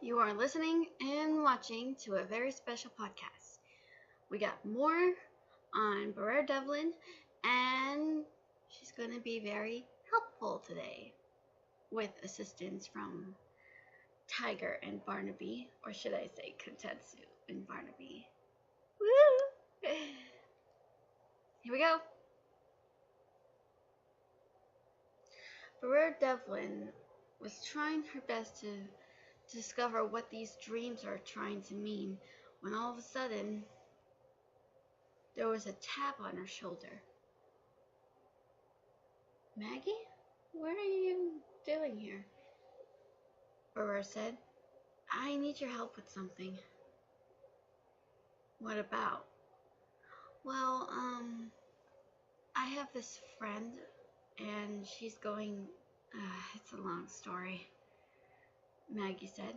You are listening and watching to a very special podcast. We got more on Briar Devlin, and she's going to be very helpful today with assistance from Tiger and Barnaby, or should I say Kotetsu and Barnaby. Woo! Here we go. Briar Devlin was trying her best to discover what these dreams are trying to mean when all of a sudden there was a tap on her shoulder. Maggie? What are you doing here? Briar said. I need your help with something. What about? Well, I have this friend and she's going, it's a long story. Maggie said.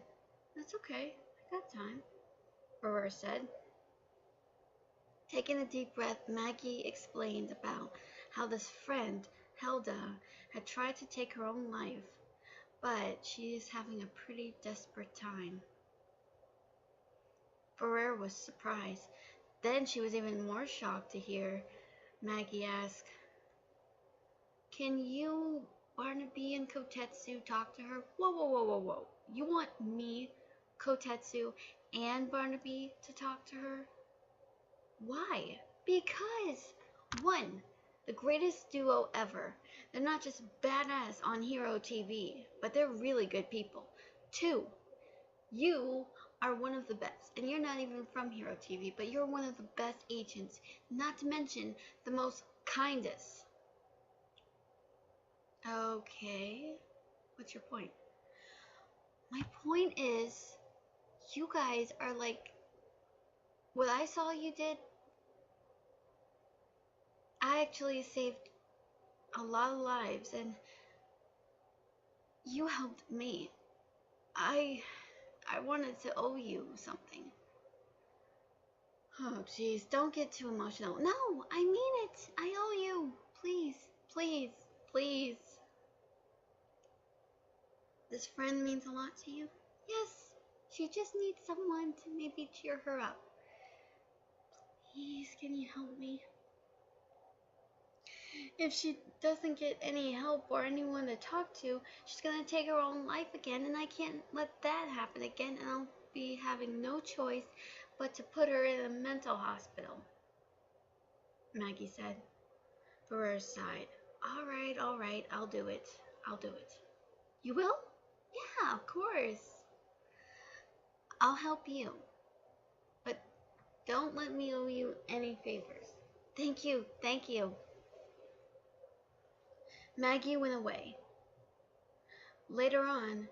That's okay, I got time, Briar said. Taking a deep breath, Maggie explained about how this friend, Helda, had tried to take her own life, but she is having a pretty desperate time. Briar was surprised. Then she was even more shocked to hear Maggie ask, Can you, Barnaby and Kotetsu, talk to her? Whoa. You want me, Kotetsu, and Barnaby to talk to her? Why? Because, 1, the greatest duo ever. They're not just badass on Hero TV, but they're really good people. 2, you are one of the best, and you're not even from Hero TV, but you're one of the best agents, not to mention the most kindest. Okay, what's your point? My point is, you guys are like, what I saw you did, I actually saved a lot of lives, and you helped me. I wanted to owe you something. Oh, jeez, don't get too emotional. No, I mean it. I owe you. Please. This friend means a lot to you? Yes, she just needs someone to maybe cheer her up. Please, can you help me? If she doesn't get any help or anyone to talk to, she's gonna take her own life again, and I can't let that happen again, and I'll be having no choice but to put her in a mental hospital, Maggie said. Briar sighed. All right, I'll do it. You will? Yeah, of course. I'll help you. But don't let me owe you any favors. Thank you. Maggie went away. Later on,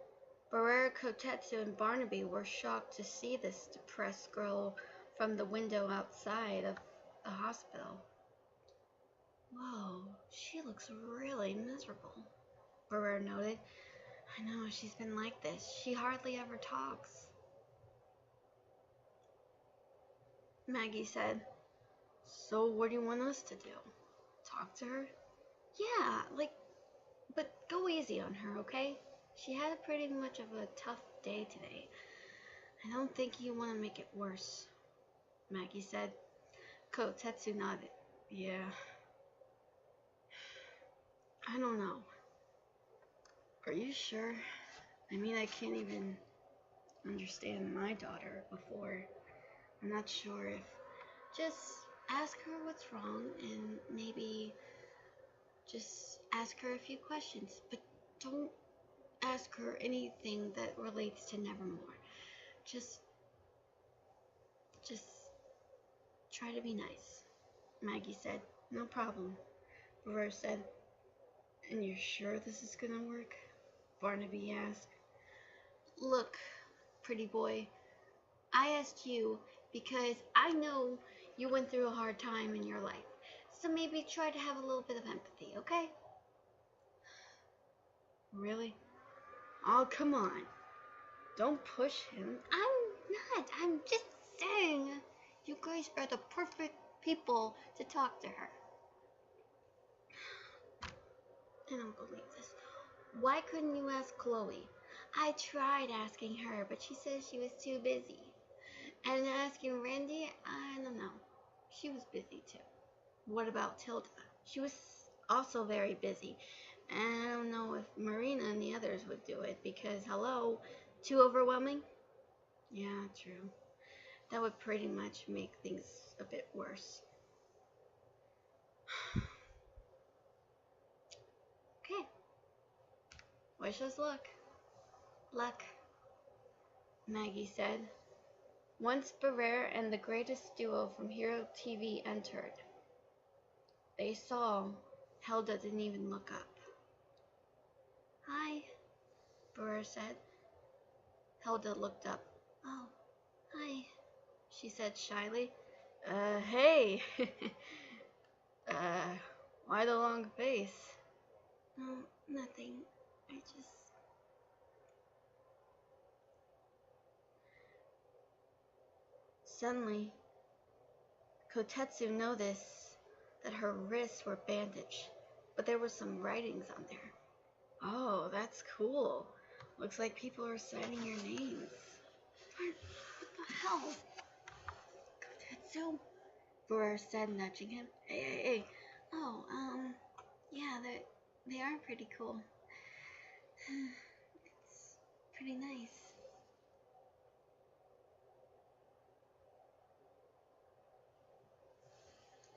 Briar, Kotetsu, and Barnaby were shocked to see this depressed girl from the window outside of the hospital. Whoa, she looks really miserable, Briar noted. I know, she's been like this. She hardly ever talks. Maggie said, So what do you want us to do? Talk to her? Yeah, but go easy on her, okay? She had pretty much of a tough day today. I don't think you want to make it worse, Maggie said. Kotetsu nodded. Yeah. I don't know. Are you sure? I mean, I can't even understand my daughter before. I'm not sure if... Just ask her what's wrong and maybe just ask her a few questions. But don't ask her anything that relates to Nevermore. Just try to be nice, Maggie said. No problem, Briar said. And you're sure this is gonna work? Barnaby asked. Look, pretty boy, I asked you because I know you went through a hard time in your life. So maybe try to have a little bit of empathy, okay? Really? Oh, come on. Don't push him. I'm not. I'm just saying. You guys are the perfect people to talk to her. I don't believe this. Why couldn't you ask Chloe? I tried asking her, but she said she was too busy. And asking Randy, I don't know. She was busy too. What about Tilda? She was also very busy. And I don't know if Marina and the others would do it because, hello, too overwhelming? Yeah, true. That would pretty much make things a bit worse. Okay. Wish us luck. Luck, Maggie said. Once Briar and the greatest duo from Hero TV entered, they saw Hilda didn't even look up. Hi, Briar said. Hilda looked up. Oh, hi, she said shyly. Hey. uh, why the long face? No, nothing. I just... Suddenly, Kotetsu noticed that her wrists were bandaged, but there were some writings on there. Oh, that's cool. Looks like people are signing your names. What the hell? Kotetsu? Briar said, nudging him. Hey. Oh, yeah, they are pretty cool. It's pretty nice.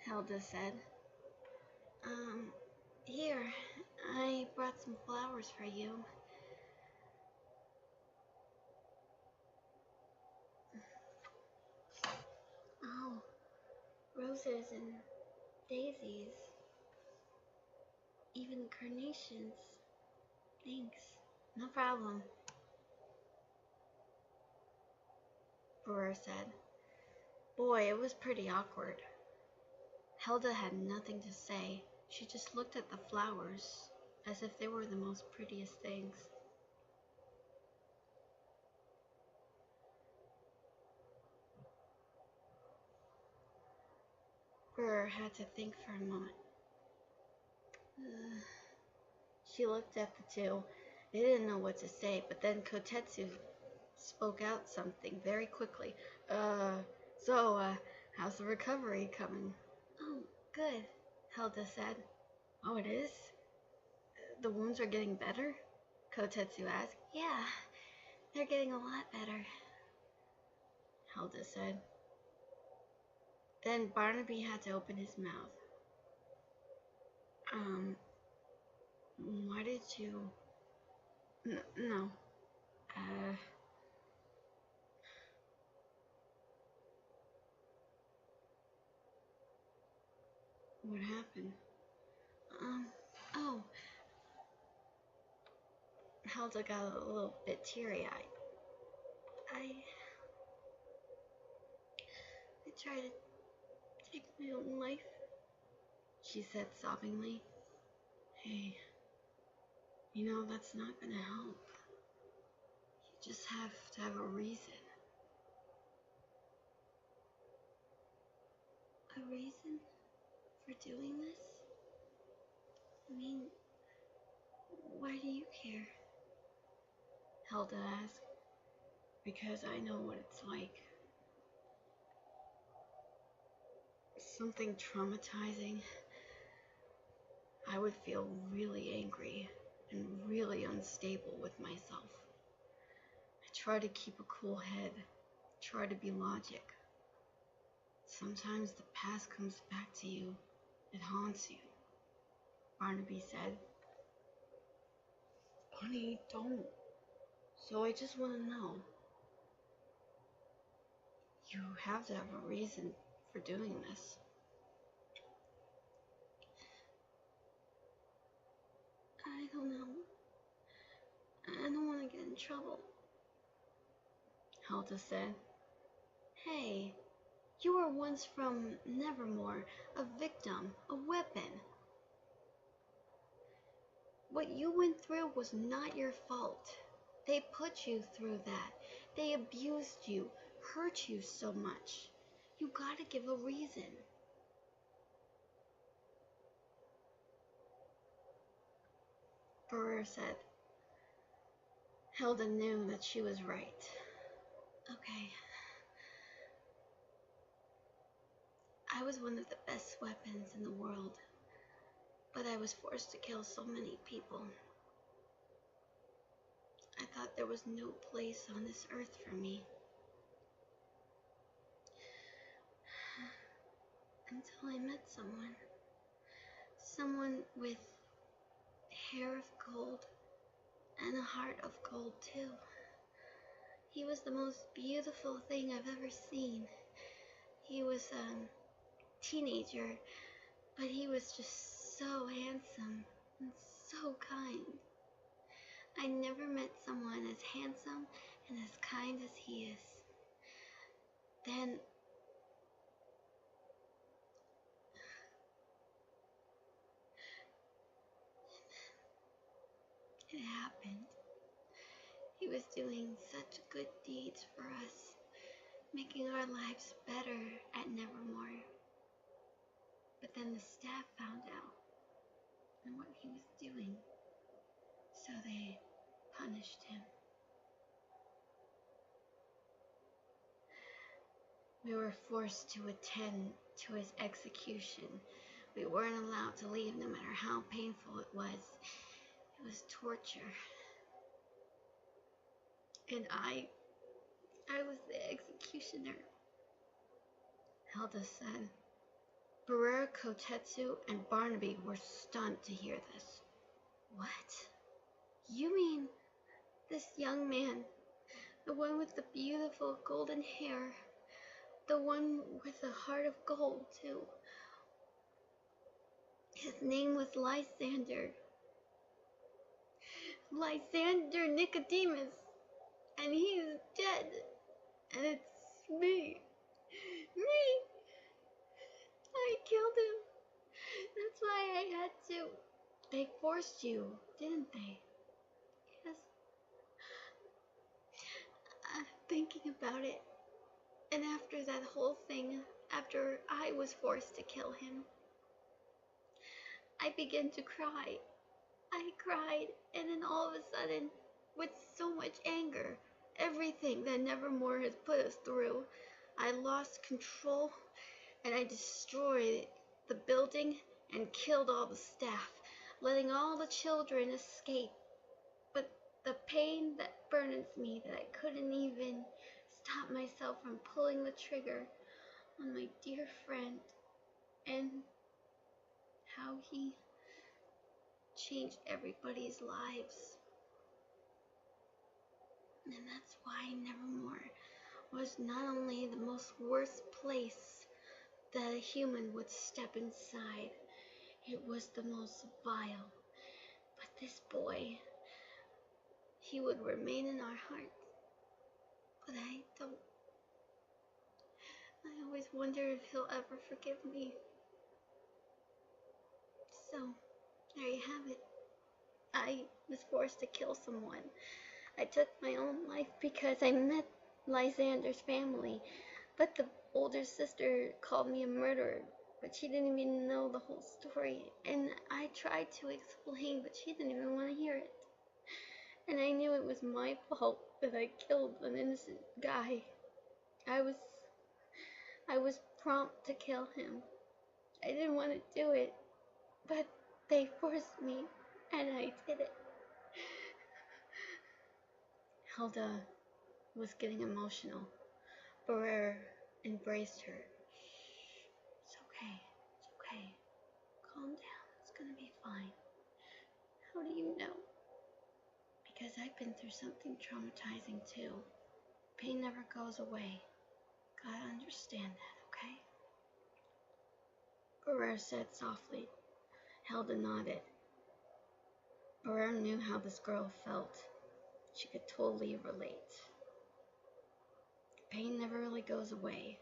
Hilda said. Here, I brought some flowers for you. Oh, roses and daisies. Even carnations. Thanks. No problem, Briar said. Boy, it was pretty awkward. Hilda had nothing to say. She just looked at the flowers as if they were the most prettiest things. Briar had to think for a moment. She looked at the two. They didn't know what to say, but then Kotetsu spoke out something very quickly. So, how's the recovery coming? Oh, good, Hilda said. Oh, it is? The wounds are getting better? Kotetsu asked. Yeah, they're getting a lot better, Hilda said. Then Barnaby had to open his mouth. Why did you... No. What happened? Oh. Hilda got a little bit teary-eyed. I tried to take my own life, she said sobbingly. Hey, that's not gonna help. You just have to have a reason. A reason for doing this? I mean, why do you care? Hilda asked. Because I know what it's like. Something traumatizing. I would feel really angry and really unstable with myself. I try to keep a cool head, try to be logic. Sometimes the past comes back to you. It haunts you, Barnaby said. Honey, don't. So I just want to know. You have to have a reason for doing this. I don't know. I don't want to get in trouble, Hilda said. Hey, you were once from Nevermore, a victim, a weapon. What you went through was not your fault. They put you through that. They abused you, hurt you so much. You gotta give a reason. Briar said. Hilda knew that she was right. Okay. I was one of the best weapons in the world, but I was forced to kill so many people. I thought there was no place on this earth for me. Until I met someone. Someone with hair of gold and a heart of gold too. He was the most beautiful thing I've ever seen. He was a teenager, but he was just so handsome and so kind. I never met someone as handsome and as kind as he is. Then it happened. He was doing such good deeds for us, making our lives better at Nevermore. But then the staff found out and what he was doing, so they punished him. We were forced to attend to his execution. We weren't allowed to leave no matter how painful it was. It was torture. And I was the executioner. Hilda said. Briar, Kotetsu, and Barnaby were stunned to hear this. What? You mean this young man, the one with the beautiful golden hair, the one with a heart of gold too. His name was Lysander. Lysander Nicodemus. And he's dead. And it's me. Me! I killed him. That's why I had to. They forced you, didn't they? Yes. I'm thinking about it. And after that whole thing, after I was forced to kill him, I began to cry. I cried, and then all of a sudden, with so much anger, everything that Nevermore has put us through, I lost control, and I destroyed the building and killed all the staff, letting all the children escape. But the pain that burdens me, that I couldn't even stop myself from pulling the trigger on my dear friend, and how he changed everybody's lives. And that's why Nevermore was not only the most worst place that a human would step inside, it was the most vile. But this boy, he would remain in our hearts. But I always wonder if he'll ever forgive me. So, there you have it. I was forced to kill someone. I took my own life because I met Lysander's family, but the older sister called me a murderer, but she didn't even know the whole story, and I tried to explain, but she didn't even want to hear it. And I knew it was my fault that I killed an innocent guy. I was prompt to kill him. I didn't want to do it, but they forced me, and I did it. Hilda was getting emotional. Briar embraced her. It's okay. It's okay. Calm down. It's gonna be fine. How do you know? Because I've been through something traumatizing too. Pain never goes away. Gotta understand that, okay? Briar said softly. Hilda nodded. Briar knew how this girl felt. She could totally relate. Pain never really goes away.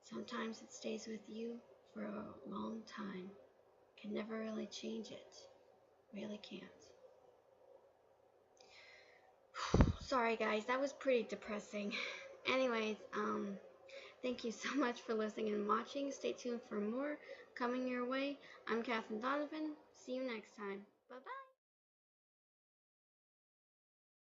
Sometimes it stays with you for a long time. Can never really change it. Really can't. Sorry guys, that was pretty depressing. Anyways, thank you so much for listening and watching. Stay tuned for more coming your way. I'm Catherine Donovan. See you next time. Bye-bye.